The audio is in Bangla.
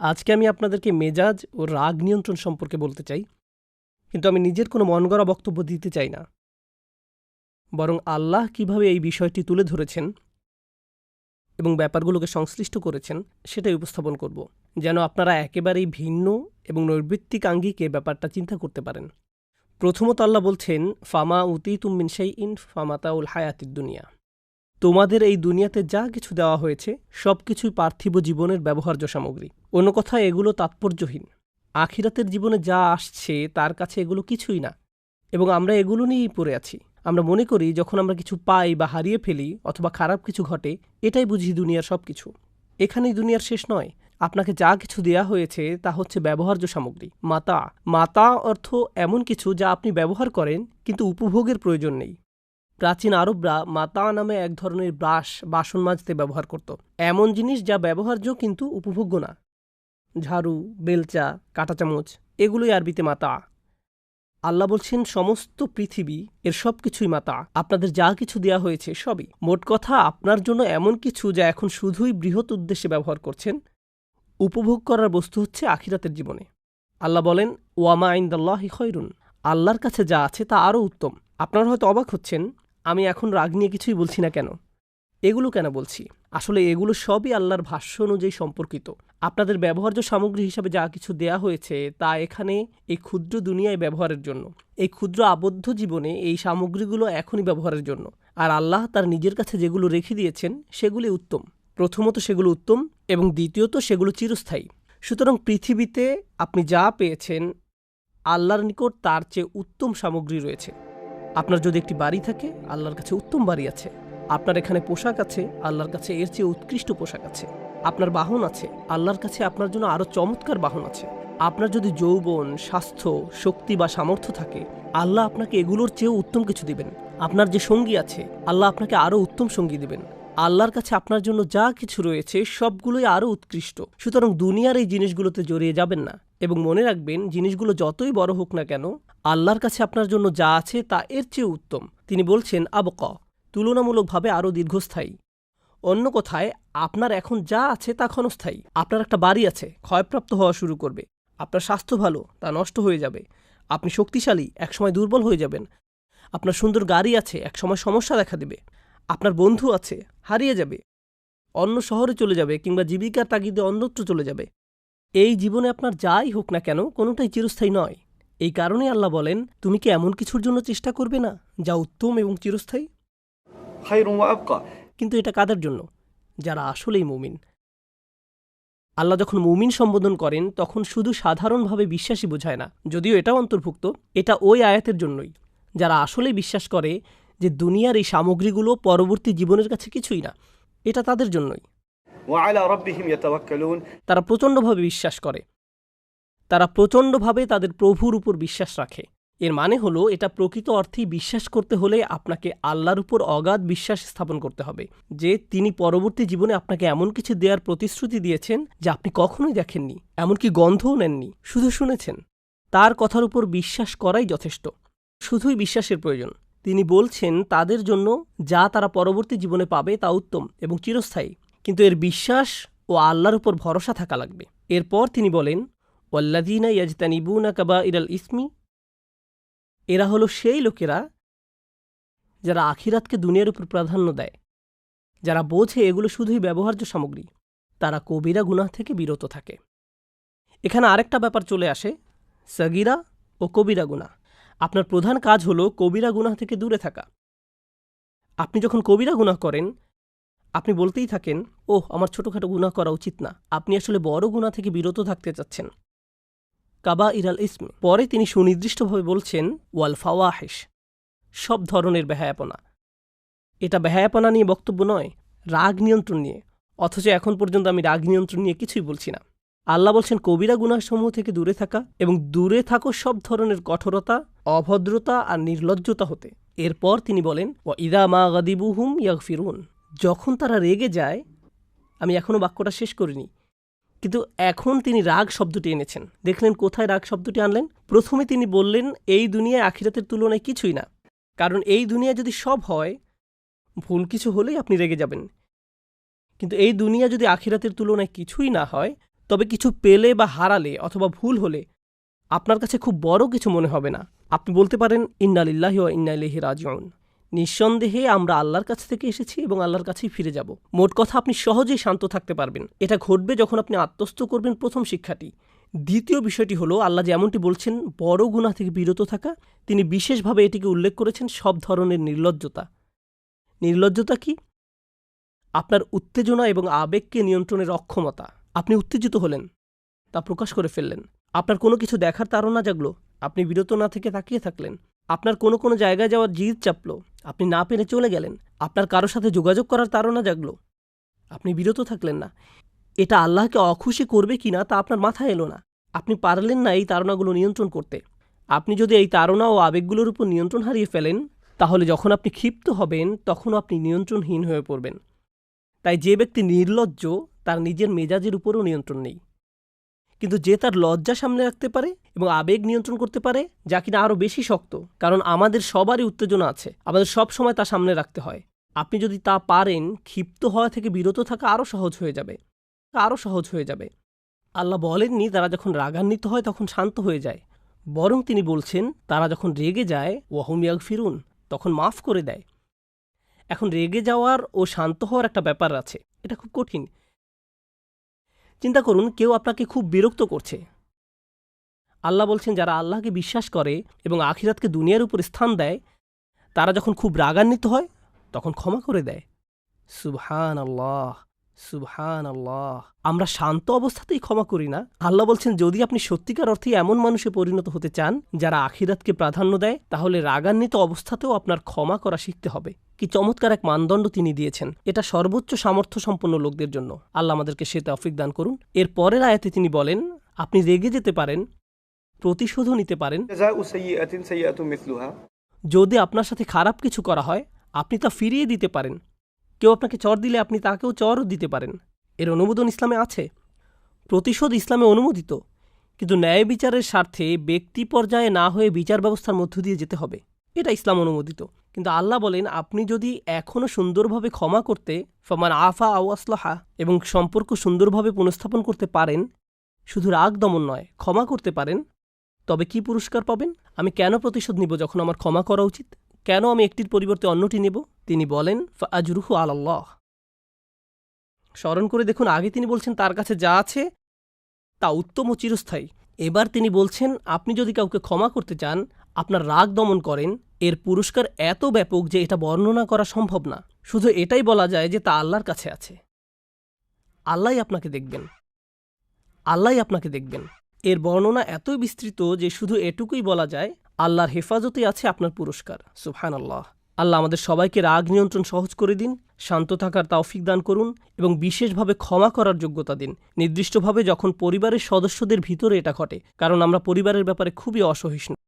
আজকে আমি আপনাদেরকে মেজাজ ও রাগ নিয়ন্ত্রণ সম্পর্কে বলতে চাই, কিন্তু আমি নিজের কোনো মন গড়া বক্তব্য দিতে চাই না। বরং আল্লাহ কিভাবে এই বিষয়টি তুলে ধরেছেন এবং ব্যাপারগুলোকে সংশ্লিষ্ট করেছেন সেটাই উপস্থাপন করব, যেন আপনারা একেবারেই ভিন্ন এবং নৈর্ব্যক্তিক আঙ্গিকে ব্যাপারটা চিন্তা করতে পারেন। প্রথমত আল্লাহ বলছেন, ফামা উতিতুম মিন শাইইন ফামাতাউল হায়াতিদ দুনিয়া। তোমাদের এই দুনিয়াতে যা কিছু দেওয়া হয়েছে সব কিছুই পার্থিব জীবনের ব্যবহার্য সামগ্রী। অন্য কথায় এগুলো তাৎপর্যহীন। আখিরাতের জীবনে যা আসছে তার কাছে এগুলো কিছুই না, এবং আমরা এগুলো নিয়েই পড়ে আছি। আমরা মনে করি যখন আমরা কিছু পাই বা হারিয়ে ফেলি অথবা খারাপ কিছু ঘটে, এটাই বুঝি দুনিয়ার সব কিছু। এখানেই দুনিয়ার শেষ নয়। আপনাকে যা কিছু দেয়া হয়েছে তা হচ্ছে ব্যবহার্য সামগ্রী, মাতা। মাতা অর্থ এমন কিছু যা আপনি ব্যবহার করেন কিন্তু উপভোগের প্রয়োজন নেই। প্রাচীন আরবরা মাতা নামে এক ধরনের ব্রাশ বাসন মাজতে ব্যবহার করত। এমন জিনিস যা ব্যবহার্য কিন্তু উপভোগ্য না। ঝাড়ু, বেলচা, কাঁটা চামচ, এগুলোই আরবিতে মাতা। আল্লাহ বলছেন সমস্ত পৃথিবী এর সব কিছুই মাতা। আপনাদের যা কিছু দেয়া হয়েছে সবই। মোট কথা, আপনার জন্য এমন কিছু যা এখন শুধুই বৃহৎ উদ্দেশ্যে ব্যবহার করছেন। উপভোগ করার বস্তু হচ্ছে আখিরাতের জীবনে। আল্লাহ বলেন, ওয়ামা ইনদাল্লাহি খৈরুন। আল্লাহর কাছে যা আছে তা আরও উত্তম। আপনারা হয়তো অবাক হচ্ছেন, আমি এখন রাগ নিয়ে কিছুই বলছি না কেন, এগুলো কেন বলছি। আসলে এগুলো সবই আল্লাহর ভাষ্য অনুযায়ী সম্পর্কিত। আপনাদের ব্যবহার্য সামগ্রী হিসাবে যা কিছু দেয়া হয়েছে তা এখানে এই ক্ষুদ্র দুনিয়ায় ব্যবহারের জন্য। এই ক্ষুদ্র আবদ্ধ জীবনে এই সামগ্রীগুলো এখনই ব্যবহারের জন্য। আর আল্লাহ তার নিজের কাছে যেগুলো রেখে দিয়েছেন সেগুলি উত্তম। প্রথমত সেগুলো উত্তম, এবং দ্বিতীয়ত সেগুলো চিরস্থায়ী। সুতরাং পৃথিবীতে আপনি যা পেয়েছেন, আল্লাহর নিকট তার চেয়ে উত্তম সামগ্রী রয়েছে। আপনার যদি একটি বাড়ি থাকে, আল্লাহর কাছে উত্তম বাড়ি আছে। আপনার এখানে পোশাক আছে, আল্লাহর কাছে এর চেয়ে উৎকৃষ্ট পোশাক আছে। আপনার বাহন আছে, আল্লাহর কাছে আপনার জন্য আরও চমৎকার বাহন আছে। আপনার যদি যৌবন, স্বাস্থ্য, শক্তি বা সামর্থ্য থাকে, আল্লাহ আপনাকে এগুলোর চেয়েও উত্তম কিছু দিবেন। আপনার যে সঙ্গী আছে, আল্লাহ আপনাকে আরও উত্তম সঙ্গী দিবেন। আল্লাহর কাছে আপনার জন্য যা কিছু রয়েছে সবগুলোই আরও উৎকৃষ্ট। সুতরাং দুনিয়ার এই জিনিসগুলোতে জড়িয়ে যাবেন না, এবং মনে রাখবেন জিনিসগুলো যতই বড় হোক না কেন, আল্লাহর কাছে আপনার জন্য যা আছে তা এর চেয়ে উত্তম। তিনি বলছেন আবকা, তুলনামূলকভাবে আরও দীর্ঘস্থায়ী। অন্য কথায়, আপনার এখন যা আছে তা ক্ষণস্থায়ী। আপনার একটা বাড়ি আছে, ক্ষয়প্রাপ্ত হওয়া শুরু করবে। আপনার স্বাস্থ্য ভালো, তা নষ্ট হয়ে যাবে। আপনি শক্তিশালী, একসময় দুর্বল হয়ে যাবেন। আপনার সুন্দর গাড়ি আছে, একসময় সমস্যা দেখা দেবে। আপনার বন্ধু আছে, হারিয়ে যাবে, অন্য শহরে চলে যাবে, কিংবা জীবিকার তাগিদে অন্যত্র চলে যাবে। এই জীবনে আপনার যাই হোক না কেন, কোনোটাই চিরস্থায়ী নয়। এই কারণে আল্লাহ বলেন, তুমি কি এমন কিছুর জন্য চেষ্টা করবে না যা উত্তম এবং চিরস্থায়ী? خير وأبقى। কিন্তু এটা কাদের জন্য? যারা আসলেই মুমিন। আল্লাহ যখন মুমিন সম্বোধন করেন তখন শুধু সাধারণভাবে বিশ্বাসী বোঝায় না, যদিও এটাও অন্তর্ভুক্ত। এটা ওই আয়াতের জন্যই, যারা আসলেই বিশ্বাস করে যে দুনিয়ার এই সামগ্রীগুলো পরবর্তী জীবনের কাছে কিছুই না। এটা তাদের জন্যই। وعلى ربهم يتوكلون। তারা প্রচণ্ডভাবে বিশ্বাস করে। তারা প্রচণ্ডভাবে তাদের প্রভুর উপর বিশ্বাস রাখে। এর মানে হলো, এটা প্রকৃত অর্থেই বিশ্বাস করতে হলে আপনাকে আল্লাহর উপর অগাধ বিশ্বাস স্থাপন করতে হবে যে তিনি পরবর্তী জীবনে আপনাকে এমন কিছু দেওয়ার প্রতিশ্রুতি দিয়েছেন যা আপনি কখনোই দেখেননি, এমনকি গন্ধও নেননি, শুধু শুনেছেন। তার কথার উপর বিশ্বাস করাই যথেষ্ট। শুধুই বিশ্বাসের প্রয়োজন। তিনি বলছেন তাদের জন্য যা তারা পরবর্তী জীবনে পাবে তা উত্তম এবং চিরস্থায়ী, কিন্তু এর বিশ্বাস ও আল্লাহর উপর ভরসা থাকা লাগবে। এরপর তিনি বলেন, ওয়াল্লাযীনা ইয়াজতানিবুনা কাবাইরাল ইসমি। এরা হলো সেই লোকেরা যারা আখিরাতকে দুনিয়ার উপর প্রাধান্য দেয়, যারা বোঝে এগুলো শুধুই ব্যবহার্য সামগ্রী। তারা কবিরা গুনাহ থেকে বিরত থাকে। এখানে আরেকটা ব্যাপার চলে আসে, সাগিরা ও কবিরা গুনাহ। আপনার প্রধান কাজ হলো কবিরা গুনাহ থেকে দূরে থাকা। আপনি যখন কবিরা গুনাহ করেন, আপনি বলতেই থাকেন, ওহ, আমার ছোটখাটো গুনাহ করা উচিত না। আপনি আসলে বড় গুনাহ থেকে বিরত থাকতে চাচ্ছেন। কাবাইরাল ইসম। পরে তিনি সুনির্দিষ্টভাবে বলছেন, ওয়াল ফাওয়াহিশ, সব ধরনের বেহায়াপনা। এটা বেহায়াপনা নিয়ে বক্তব্য নয়, রাগ নিয়ন্ত্রণ নিয়ে। অথচ এখন পর্যন্ত আমি রাগ নিয়ন্ত্রণ নিয়ে কিছুই বলছি না। আল্লাহ বলছেন কবিরা গুনাহসমূহ থেকে দূরে থাকা, এবং দূরে থাকো সব ধরনের কঠোরতা, অভদ্রতা আর নির্লজ্জতা হতে। এরপর তিনি বলেন, ওয়া ইদা মা গাদিবুহুম ইয়াগফিরুন। যখন তারা রেগে যায়, আমি এখনও বাক্যটা শেষ করিনি, কিন্তু এখন তিনি রাগ শব্দটি এনেছেন। দেখলেন কোথায় রাগ শব্দটি আনলেন? প্রথমে তিনি বললেন এই দুনিয়ায় আখিরাতের তুলনায় কিছুই না, কারণ এই দুনিয়া যদি সব হয়, ভুল কিছু হলেই আপনি রেগে যাবেন। কিন্তু এই দুনিয়া যদি আখিরাতের তুলনায় কিছুই না হয়, তবে কিছু পেলে বা হারালে অথবা ভুল হলে আপনার কাছে খুব বড় কিছু মনে হবে না। আপনি বলতে পারেন, ইন্না লিল্লাহি ওয়া ইন্না ইলাইহি রাজিউন। নিঃসন্দেহে আমরা আল্লাহর কাছ থেকে এসেছি এবং আল্লাহর কাছেই ফিরে যাব। মোট কথা, আপনি সহজেই শান্ত থাকতে পারবেন। এটা ঘটবে যখন আপনি আত্মস্থ করবেন প্রথম শিক্ষাটি। দ্বিতীয় বিষয়টি হলো, আল্লাহ যেমনটি বলছেন বড় গুনাহ থেকে বিরত থাকা, তিনি বিশেষভাবে এটিকে উল্লেখ করেছেন সব ধরনের নির্লজ্জতা। নির্লজ্জতা কি? আপনার উত্তেজনা এবং আবেগকে নিয়ন্ত্রণের অক্ষমতা। আপনি উত্তেজিত হলেন, তা প্রকাশ করে ফেললেন। আপনার কোনো কিছু দেখার তাড়না জাগলো, আপনি বিরত না থেকে তাকিয়ে থাকলেন। আপনার কোনো জায়গায় যাওয়ার জিদ চাপলো, আপনি না পেরে চলে গেলেন। আপনার কারোর সাথে যোগাযোগ করার তাড়না জাগলো, আপনি বিরত থাকলেন না। এটা আল্লাহকে অখুশি করবে কিনা তা আপনার মাথায় এলো না। আপনি পারলেন না এই তাড়নাগুলো নিয়ন্ত্রণ করতে। আপনি যদি এই তাড়না ও আবেগগুলোর উপর নিয়ন্ত্রণ হারিয়ে ফেলেন, তাহলে যখন আপনি ক্ষিপ্ত হবেন তখনও আপনি নিয়ন্ত্রণহীন হয়ে পড়বেন। তাই যে ব্যক্তি নির্লজ্জ, তার নিজের মেজাজের উপরও নিয়ন্ত্রণ নেই। কিন্তু যে তার লজ্জা সামনে রাখতে পারে এবং আবেগ নিয়ন্ত্রণ করতে পারে, যা কিনা আরও বেশি শক্ত, কারণ আমাদের সবারই উত্তেজনা আছে, আমাদের সব সময় তা সামনে রাখতে হয়। আপনি যদি তা পারেন, ক্ষিপ্ত হওয়া থেকে বিরত থাকা আরও সহজ হয়ে যাবে। আল্লাহ বলেননি তারা যখন রাগান্বিত হয় তখন শান্ত হয়ে যায়, বরং তিনি বলছেন তারা যখন রেগে যায় ওয়াহুম ইয়াগফিরুন, তখন মাফ করে দেয়। এখন রেগে যাওয়ার ও শান্ত হওয়ার একটা ব্যাপার আছে, এটা খুব কঠিন। চিন্তা করুন, কেউ আপনাকে খুব বিরক্ত করছে। আল্লাহ বলছেন যারা আল্লাহকে বিশ্বাস করে এবং আখিরাতকে দুনিয়ার উপর স্থান দেয়, তারা যখন খুব রাগান্বিত হয় তখন ক্ষমা করে দেয়। সুবহানাল্লাহ, সুবহানাল্লাহ। আমরা শান্ত অবস্থাতেই ক্ষমা করি না। আল্লাহ বলছেন যদি আপনি সত্যিকার অর্থে এমন মানুষে পরিণত হতে চান যারা আখিরাতকে প্রাধান্য দেয়, তাহলে রাগান্বিত অবস্থাতেও আপনার ক্ষমা করা শিখতে হবে। কি চমৎকার এক মানদণ্ড তিনি দিয়েছেন! এটা সর্বোচ্চ সামর্থ্য সম্পন্ন লোকদের জন্য। আল্লাহ আমাদেরকে সে তৌফিক দান করুন। এর পরের আয়াতে তিনি বলেন, আপনি রেগে যেতে পারেন, প্রতিশোধও নিতে পারেন। جزاء سيئة سيئة مثلها। যদি আপনার সাথে খারাপ কিছু করা হয়, আপনি তা ফিরিয়ে দিতে পারেন। কেউ আপনাকে চর দিলে আপনি তাকেও চরও দিতে পারেন। এর অনুমোদন ইসলামে আছে। প্রতিশোধ ইসলামে অনুমোদিত, কিন্তু ন্যায় বিচারের স্বার্থে ব্যক্তি পর্যায়ে না হয়ে বিচার ব্যবস্থার মধ্য দিয়ে যেতে হবে। এটা ইসলাম অনুমোদিত। কিন্তু আল্লাহ বলেন আপনি যদি এখনও সুন্দরভাবে ক্ষমা করতে, ফামান আফা আও আসলাহা, এবং সম্পর্ক সুন্দরভাবে পুনঃস্থাপন করতে পারেন, শুধু রাগ দমন নয়, ক্ষমা করতে পারেন, তবে কি পুরস্কার পাবেন? আমি কেন প্রতিশোধ নিব যখন আমার ক্ষমা করা উচিত? কেন আমি একটির পরিবর্তে অন্যটি নেব? তিনি বলেন ফাআজরুহু আলাল্লাহ। স্মরণ করে দেখুন, আগে তিনি বলছেন তার কাছে যা আছে তা উত্তম ও চিরস্থায়ী। এবার তিনি বলছেন আপনি যদি কাউকে ক্ষমা করতে চান, আপনার রাগ দমন করেন, এর পুরস্কার এত ব্যাপক যে এটা বর্ণনা করা সম্ভব না। শুধু এটাই বলা যায় যে তা আল্লাহর কাছে আছে। আল্লাহই আপনাকে দেখবেন। এর বর্ণনা এতই বিস্তৃত যে শুধু এটুকুই বলা যায়, আল্লাহর হেফাজতেই আছে আপনার পুরস্কার। সুবহানাল্লাহ। আল্লাহ আমাদের সবাইকে রাগ নিয়ন্ত্রণ সহজ করে দিন, শান্ত থাকার তৌফিক দান করুন এবং বিশেষভাবে ক্ষমা করার যোগ্যতা দিন, নির্দিষ্টভাবে যখন পরিবারের সদস্যদের ভিতরে এটা ঘটে, কারণ আমরা পরিবারের ব্যাপারে খুবই অসহিষ্ণু।